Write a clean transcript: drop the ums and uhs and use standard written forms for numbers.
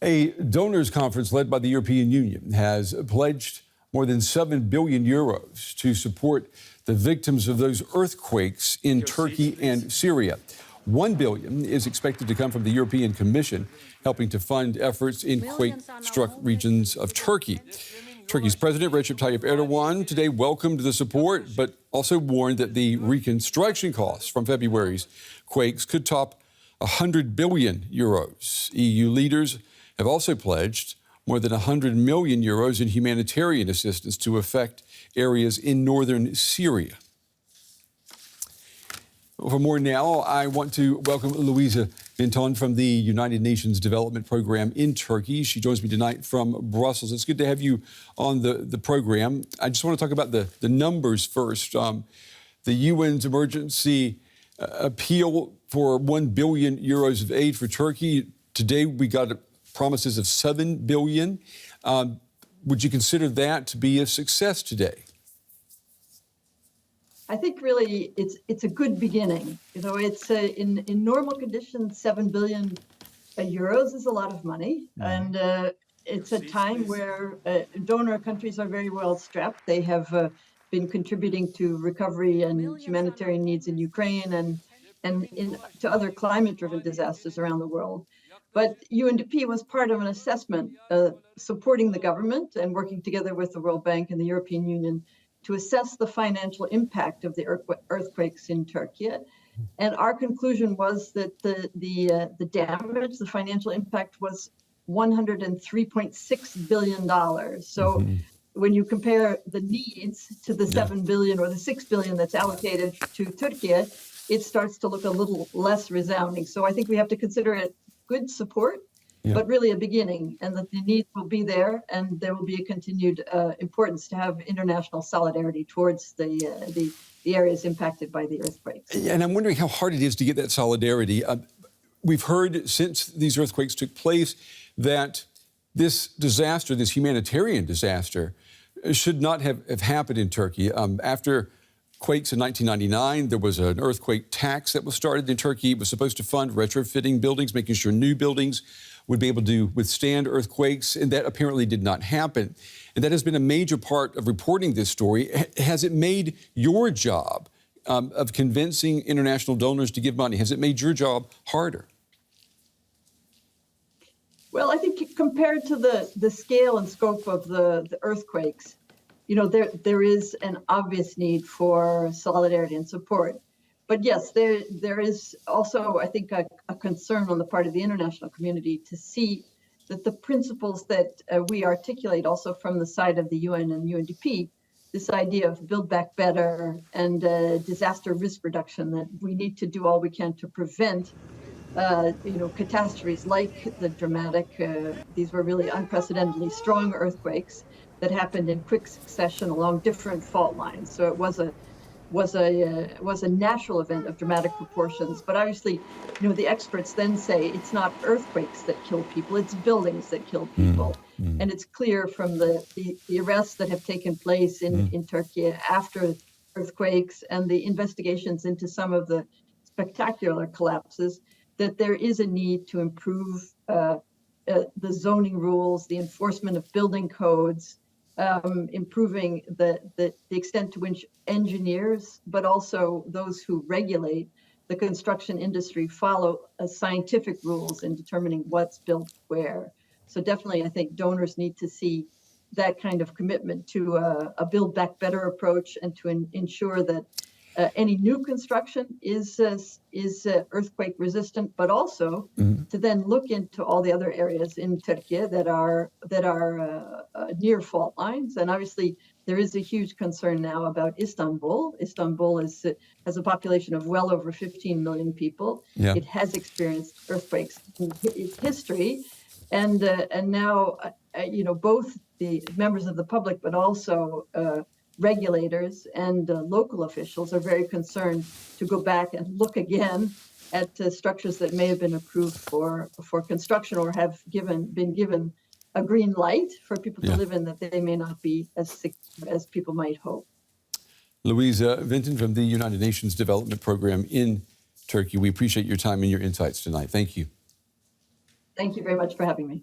A donors conference led by the European Union has pledged more than 7 billion euros to support the victims of those earthquakes in Turkey and Syria. 1 billion is expected to come from the European Commission, helping to fund efforts in quake-struck regions of Turkey. Turkey's President Recep Tayyip Erdogan today welcomed the support, but also warned that the reconstruction costs from February's quakes could top 100 billion euros. EU leaders have also pledged more than 100 million euros in humanitarian assistance to affect areas in northern Syria. For more now, I want to welcome Louisa Vinton from the United Nations Development Program in Turkey. She joins me tonight from Brussels. It's good to have you on the program. I just want to talk about the numbers first. The UN's emergency appeal for 1 billion euros of aid for Turkey. Today we got promises of 7 billion. Would you consider that to be a success today? I think really it's a good beginning. You know, it's in normal conditions, 7 billion euros is a lot of money, and it's a time where donor countries are very well strapped. They have been contributing to recovery and humanitarian needs in Ukraine and to other climate-driven disasters around the world. But UNDP was part of an assessment supporting the government and working together with the World Bank and the European Union to assess the financial impact of the earthquakes in Turkey. And our conclusion was that the damage, the financial impact was $103.6 billion. So when you compare the needs to the 7 billion or the 6 billion that's allocated to Turkey, it starts to look a little less resounding. So I think we have to consider it good support, but really a beginning, and that the needs will be there, and there will be a continued importance to have international solidarity towards the areas impacted by the earthquakes. And I'm wondering how hard it is to get that solidarity. We've heard since these earthquakes took place that this disaster, this humanitarian disaster, should not have happened in Turkey. After quakes in 1999, there was an earthquake tax that was started in Turkey. It was supposed to fund retrofitting buildings, making sure new buildings would be able to withstand earthquakes, and that apparently did not happen. And that has been a major part of reporting this story. Has it made your job of convincing international donors to give money, has it made your job harder? Well, I think compared to the scale and scope of the earthquakes, you know, there is an obvious need for solidarity and support. But yes, there is also, I think, a concern on the part of the international community to see that the principles that we articulate also from the side of the UN and UNDP, this idea of build back better and disaster risk reduction, that we need to do all we can to prevent catastrophes like the dramatic, these were really unprecedentedly strong earthquakes that happened in quick succession along different fault lines. So it was a natural event of dramatic proportions. But obviously, you know, the experts then say it's not earthquakes that kill people, it's buildings that kill people. And it's clear from the arrests that have taken place in Turkey after earthquakes and the investigations into some of the spectacular collapses that there is a need to improve the zoning rules, the enforcement of building codes, improving the extent to which engineers, but also those who regulate the construction industry, follow scientific rules in determining what's built where. So definitely, I think donors need to see that kind of commitment to a build back better approach, and to ensure that any new construction is earthquake resistant, but also to then look into all the other areas in Turkey that are near fault lines. And obviously, there is a huge concern now about Istanbul. Istanbul has a population of well over 15 million people. It has experienced earthquakes in its history, and now both the members of the public, but also regulators and local officials are very concerned to go back and look again at structures that may have been approved for construction or have been given a green light for people to live in, that they may not be as sick as people might hope. Louisa Vinton from the United Nations Development Program in Turkey. We appreciate your time and your insights tonight. Thank you. Thank you very much for having me.